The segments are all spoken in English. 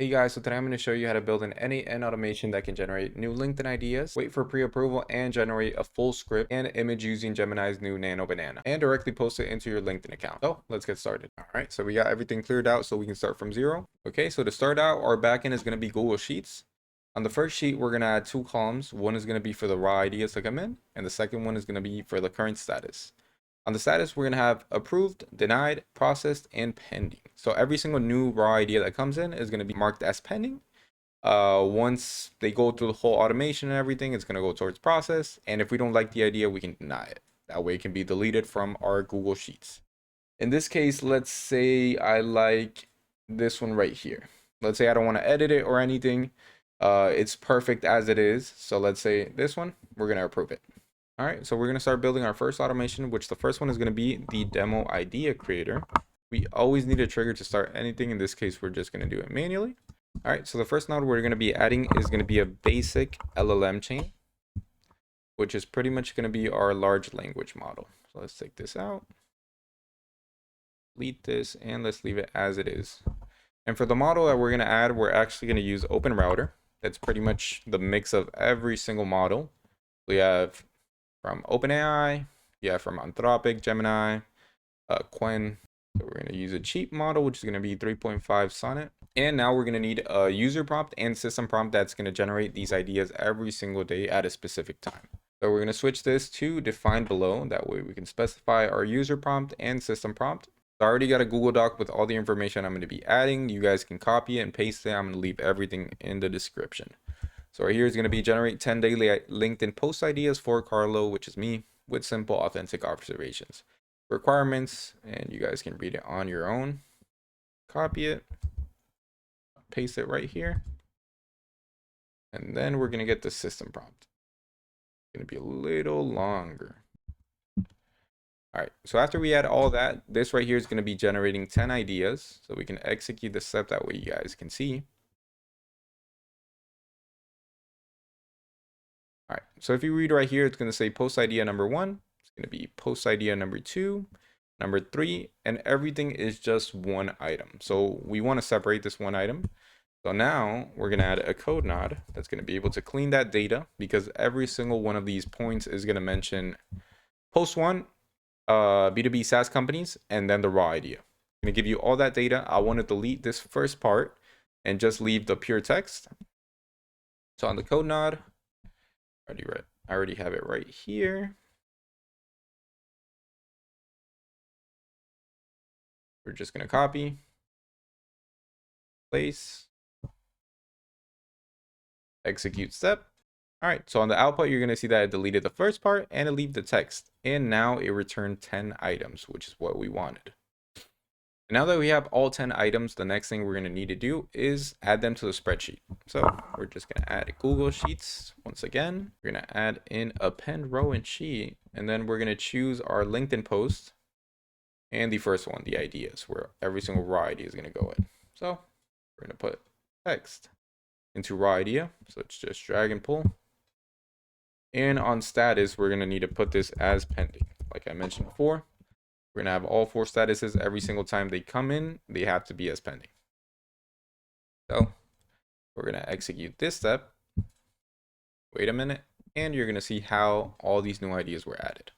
Hey guys, so today I'm going to show you how to build an end-to-end automation that can generate new LinkedIn ideas, wait for pre-approval, and generate a full script and image using Gemini's new Nano Banana, and directly post it into your LinkedIn account. So let's get started. All right, so we got everything cleared out so we can start from zero. Okay, so to start out, our backend is going to be Google Sheets. On the first sheet, we're going to add two columns. One is going to be for the raw ideas to come in, and the second one is going to be for the current status. On the status, we're going to have approved, denied, processed, and pending. So every single new raw idea that comes in is going to be marked as pending. Once they go through the whole automation and everything, it's going to go towards process. And if we don't like the idea, we can deny it. That way it can be deleted from our Google Sheets. In this case, let's say I like this one right here. Let's say I don't want to edit it or anything. It's perfect as it is. So let's say this one, we're going to approve it. All right, so we're going to start building our first automation, which the first one is going to be the demo idea creator. We always need a trigger to start anything. In this case, we're just going to do it manually. All right, so the first node we're going to be adding is going to be a basic LLM chain, which is pretty much going to be our large language model. So let's take this out, delete this, and let's leave it as it is. And for the model that we're going to add, we're actually going to use Open Router. That's pretty much the mix of every single model. We have from OpenAI, from Anthropic, Gemini, Quen. So we're going to use a cheap model, which is going to be 3.5 Sonnet. And now we're going to need a user prompt and system prompt that's going to generate these ideas every single day at a specific time. So we're going to switch this to define below. That way we can specify our user prompt and system prompt. So I already got a Google Doc with all the information I'm going to be adding. You guys can copy it and paste it. I'm going to leave everything in the description. So right here is going to be generate 10 daily LinkedIn post ideas for Carlo, which is me, with simple, authentic observations. Requirements, and you guys can read it on your own. Copy it, paste it right here. And then we're going to get the system prompt. It's going to be a little longer. All right, so after we add all that, this right here is going to be generating 10 ideas. So we can execute the step that way you guys can see. All right, so if you read right here, it's going to say post idea number 1. It's going to be post idea number 2, number 3, and everything is just one item. So we want to separate this one item. So now we're going to add a code nod that's going to be able to clean that data, because every single one of these points is going to mention post 1, B2B SaaS companies, and then the raw idea. I'm going to give you all that data. I want to delete this first part and just leave the pure text. So on the code nod, I already have it right here. We're just going to copy, place, execute step. All right, so on the output, you're going to see that it deleted the first part and it left the text. And now it returned 10 items, which is what we wanted. Now that we have all 10 items, the next thing we're going to need to do is add them to the spreadsheet. So we're just going to add Google Sheets once again. We're going to add in append row and sheet, and then we're going to choose our LinkedIn post and the first one, the ideas, where every single raw idea is going to go in. So we're going to put text into raw idea. So it's just drag and pull. And on status, we're going to need to put this as pending. Like I mentioned before, we're going to have all 4 statuses. Every single time they come in, they have to be as pending. So we're going to execute this step. Wait a minute. And you're going to see how all these new ideas were added.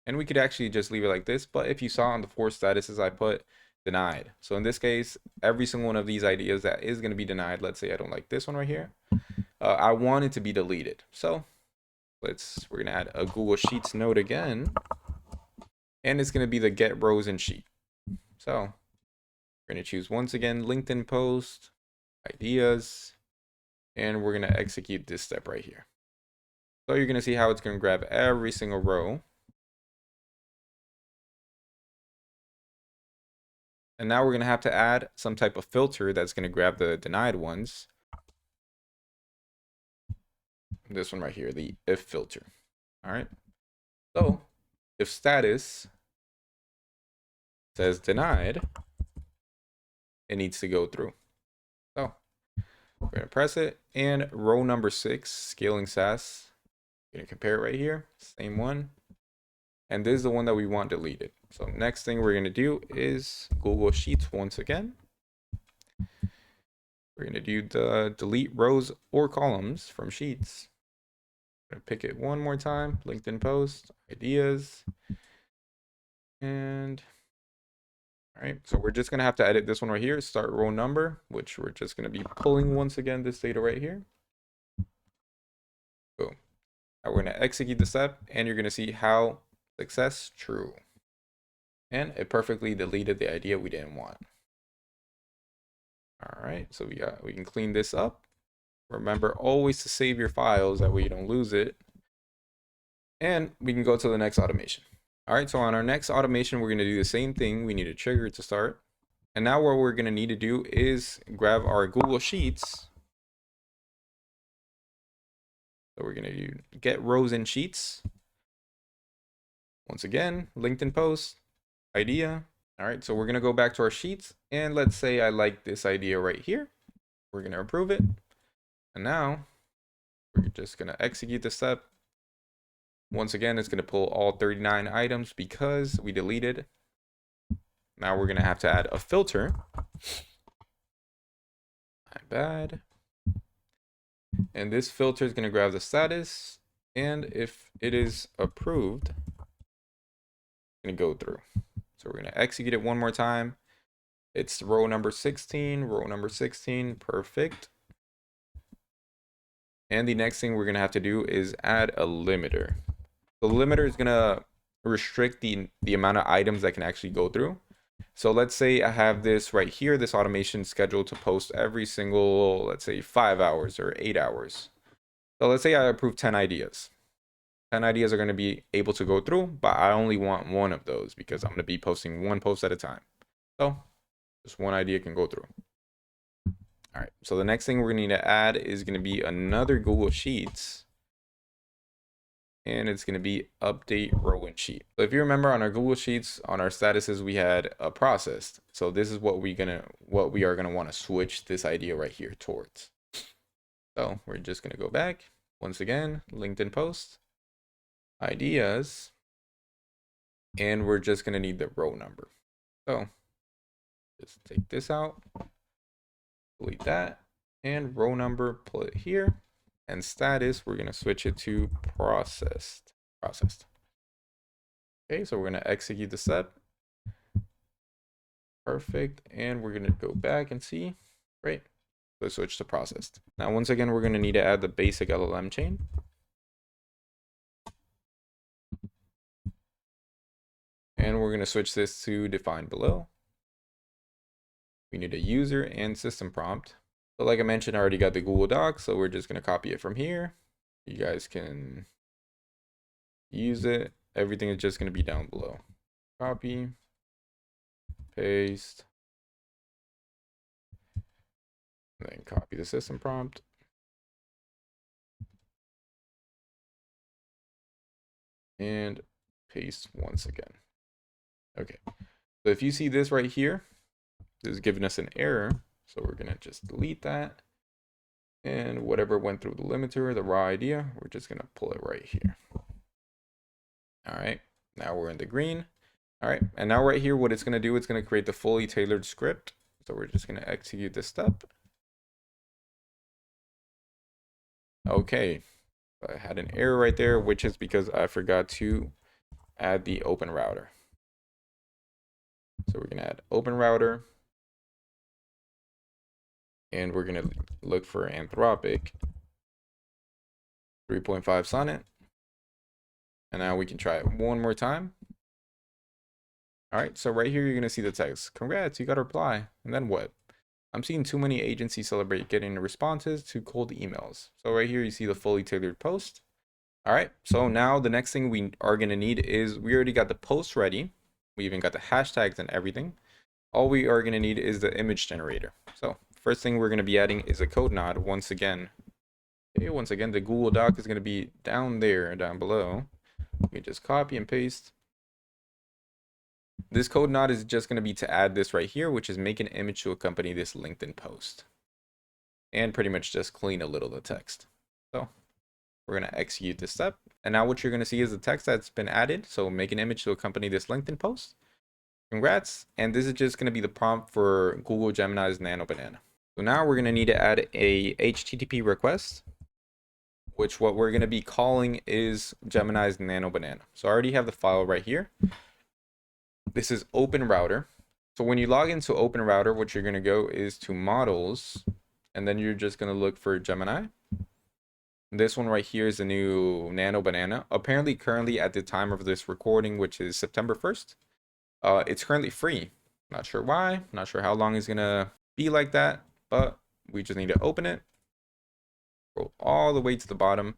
And we could actually just leave it like this. But if you saw on the 4 statuses, I put denied. So in this case, every single one of these ideas that is going to be denied, let's say I don't like this one right here, I want it to be deleted. So we're going to add a Google Sheets node again, and it's going to be the get rows and sheet. So we're going to choose once again LinkedIn post ideas, and we're going to execute this step right here. So you're going to see how it's going to grab every single row. And now we're going to have to add some type of filter that's going to grab the denied ones. This one right here, the if filter. All right. So if status says denied, it needs to go through. So we're going to press it, and row number 6, scaling SaaS. We're going to compare it right here. Same one. And this is the one that we want deleted. So next thing we're going to do is Google Sheets once again. We're going to do the delete rows or columns from Sheets. I'm going to pick it one more time. LinkedIn post, ideas. And all right, so we're just going to have to edit this one right here. Start row number, which we're just going to be pulling once again this data right here. Boom. Now we're going to execute the step and you're going to see how success true. And it perfectly deleted the idea we didn't want. All right, so we can clean this up. Remember always to save your files, that way you don't lose it. And we can go to the next automation. All right, so on our next automation, we're going to do the same thing. We need a trigger to start. And now what we're going to need to do is grab our Google Sheets. So we're going to do get rows in Sheets. Once again, LinkedIn post, idea. All right, so we're going to go back to our Sheets. And let's say I like this idea right here. We're going to approve it. And now we're just going to execute the step. Once again, it's going to pull all 39 items because we deleted. Now we're going to have to add a filter. My bad. And this filter is going to grab the status. And if it is approved, it's going to go through. So we're going to execute it one more time. It's row number 16, row number 16. Perfect. And the next thing we're going to have to do is add a limiter. The limiter is going to restrict the amount of items that can actually go through. So let's say I have this right here, this automation scheduled to post every single, let's say 5 hours or 8 hours. So let's say I approve 10 ideas. 10 ideas are going to be able to go through, but I only want one of those because I'm going to be posting one post at a time. So just one idea can go through. All right, so the next thing we're going to need to add is going to be another Google Sheets. And it's going to be update row and sheet. So if you remember on our Google Sheets, on our statuses, we had a processed. So this is what we are gonna want to switch this idea right here towards. So we're just gonna go back once again, LinkedIn post, ideas, and we're just gonna need the row number. So just take this out, delete that, and row number, put it here. And status, we're going to switch it to processed. Okay, so we're going to execute the step. Perfect. And we're going to go back and see. Great. Let's switch to processed. Now, once again, we're going to need to add the basic LLM chain. And we're going to switch this to define below. We need a user and system prompt. So like I mentioned, I already got the Google Docs, so we're just going to copy it from here. You guys can use it. Everything is just going to be down below. Copy, paste, and then copy the system prompt. And paste once again. Okay, so if you see this right here, this is giving us an error. So we're going to just delete that. And whatever went through the limiter, the raw idea, we're just going to pull it right here. All right, now we're in the green. All right, and now right here, what it's going to do, it's going to create the fully tailored script. So we're just going to execute this step. Okay, I had an error right there, which is because I forgot to add the open router. So we're going to add open router. And we're going to look for Anthropic 3.5 sonnet. And now we can try it one more time. All right, so right here, you're going to see the text. Congrats, you got a reply. And then what? I'm seeing too many agencies celebrate getting responses to cold emails. So right here, you see the fully tailored post. All right, so now the next thing we are going to need is we already got the post ready. We even got the hashtags and everything. All we are going to need is the image generator. So first thing we're going to be adding is a code nod once again. Okay, once again, the Google Doc is going to be down there, down below. We just copy and paste. This code nod is just going to be to add this right here, which is make an image to accompany this LinkedIn post. And pretty much just clean a little of the text. So We're going to execute this step. And now what you're going to see is the text that's been added. So make an image to accompany this LinkedIn post. Congrats. And this is just going to be the prompt for Google Gemini's Nano Banana. So now we're going to need to add a HTTP request, which what we're going to be calling is Gemini's Nano Banana. So I already have the file right here. This is Open Router. So when you log into Open Router, what you're going to go is to Models, and then you're just going to look for Gemini. This one right here is the new Nano Banana. Apparently, currently at the time of this recording, which is September 1st, it's currently free. Not sure why, not sure how long it's going to be like that, but we just need to open it. Scroll all the way to the bottom.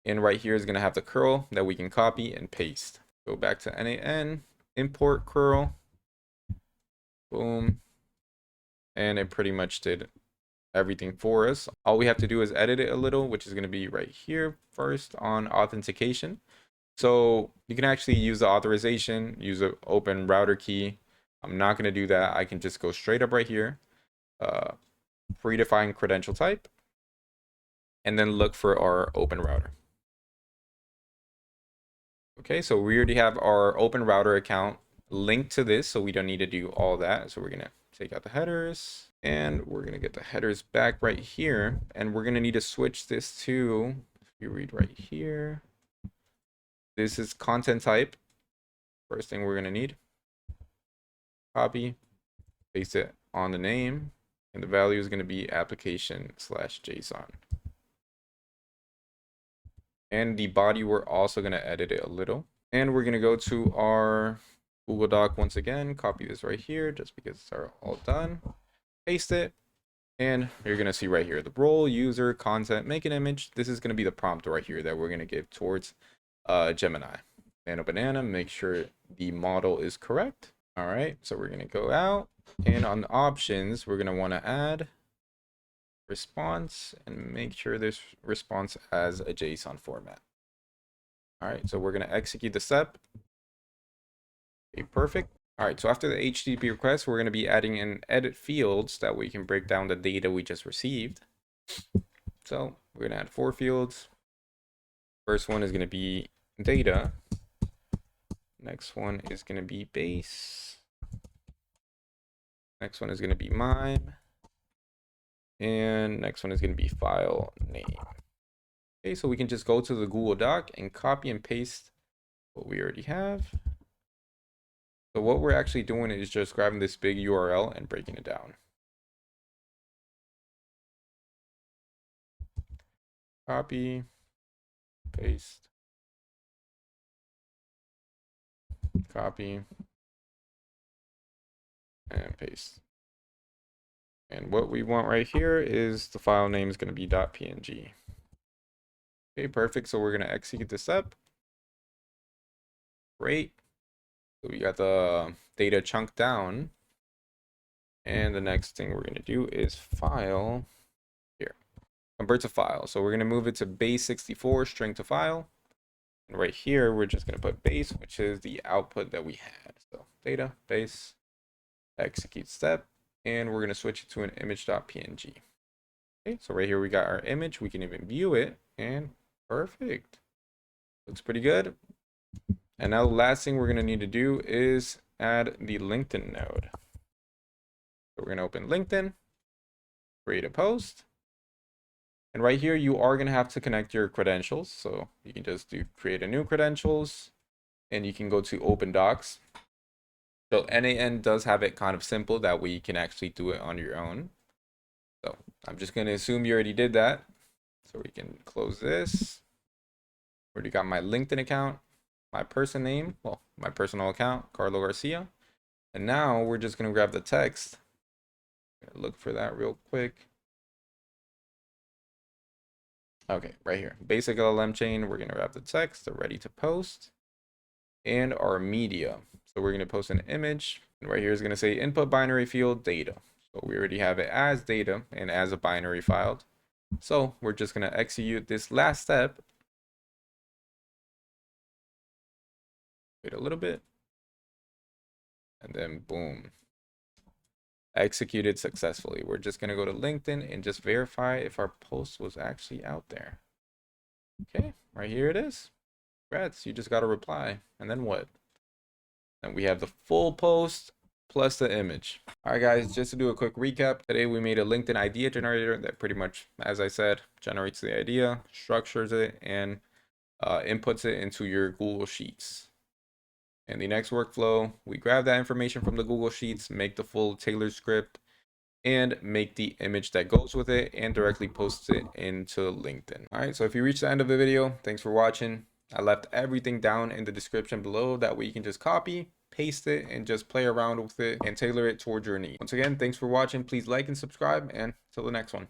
And right here is going to have the curl that we can copy and paste. Go back to NAN, import curl. Boom. And it pretty much did everything for us. All we have to do is edit it a little, which is going to be right here first on authentication. So you can actually use the authorization, use an open router key. I'm not going to do that. I can just go straight up right here, predefine credential type, and then look for our open router. Okay, so we already have our open router account linked to this, so we don't need to do all that. So we're going to take out the headers, and we're going to get the headers back right here, and we're going to need to switch this to, if you read right here, this is content type. First thing we're going to need, copy, paste it on the name, and the value is going to be application/JSON. And the body, we're also going to edit it a little. And we're going to go to our Google Doc once again, copy this right here just because it's all done. Paste it. And you're going to see right here, the role, user, content, make an image. This is going to be the prompt right here that we're going to give towards Gemini. Nano Banana, make sure the model is correct. All right, so we're going to go out. And on the options, we're going to want to add response and make sure this response has a JSON format. All right, so we're going to execute the step. Okay, perfect. All right, so after the HTTP request, we're going to be adding in edit fields that we can break down the data we just received. So we're going to add 4 fields. First one is going to be data. Next one is going to be base. Next one is going to be mime. And next one is going to be file name. Okay, so we can just go to the Google Doc and copy and paste what we already have. So what we're actually doing is just grabbing this big URL and breaking it down. Copy, paste, copy, and paste. And what we want right here is the file name is going to be .png. Okay, perfect. So we're going to execute this up. Great. So we got the data chunked down. And the next thing we're going to do is file here. Convert to file. So we're going to move it to base64 string to file. And right here, we're just going to put base, which is the output that we had. So data, base, execute step. And we're going to switch it to an image.png. Okay, so right here we got our image. We can even view it. And perfect. Looks pretty good. And now the last thing we're going to need to do is add the LinkedIn node. So we're going to open LinkedIn, create a post. And right here, you are going to have to connect your credentials. So you can just do create a new credentials and you can go to Open Docs. So NAN does have it kind of simple that way you can actually do it on your own. So I'm just going to assume you already did that. So we can close this. Already got my LinkedIn account, my person name, well, my personal account, Carlo Garcia. And now we're just going to grab the text. Look for that real quick. Okay, right here. Basic LLM chain. We're going to grab the text, the ready to post, and our media. So we're going to post an image. And right here is going to say input binary field data. So we already have it as data and as a binary file. So we're just going to execute this last step. Wait a little bit. And then boom. Executed successfully. We're just going to go to LinkedIn and just verify if our post was actually out there. Okay, right here it is. Congrats, you just got a reply. And then what? And we have the full post plus the image. All right, guys, just to do a quick recap, today we made a LinkedIn idea generator that pretty much, as I said, generates the idea, structures it, and inputs it into your Google Sheets. And the next workflow, we grab that information from the Google Sheets, make the full tailored script, and make the image that goes with it and directly post it into LinkedIn. All right, so if you reached the end of the video, thanks for watching. I left everything down in the description below. That way you can just copy, paste it, and just play around with it and tailor it towards your needs. Once again, thanks for watching. Please like and subscribe, and till the next one.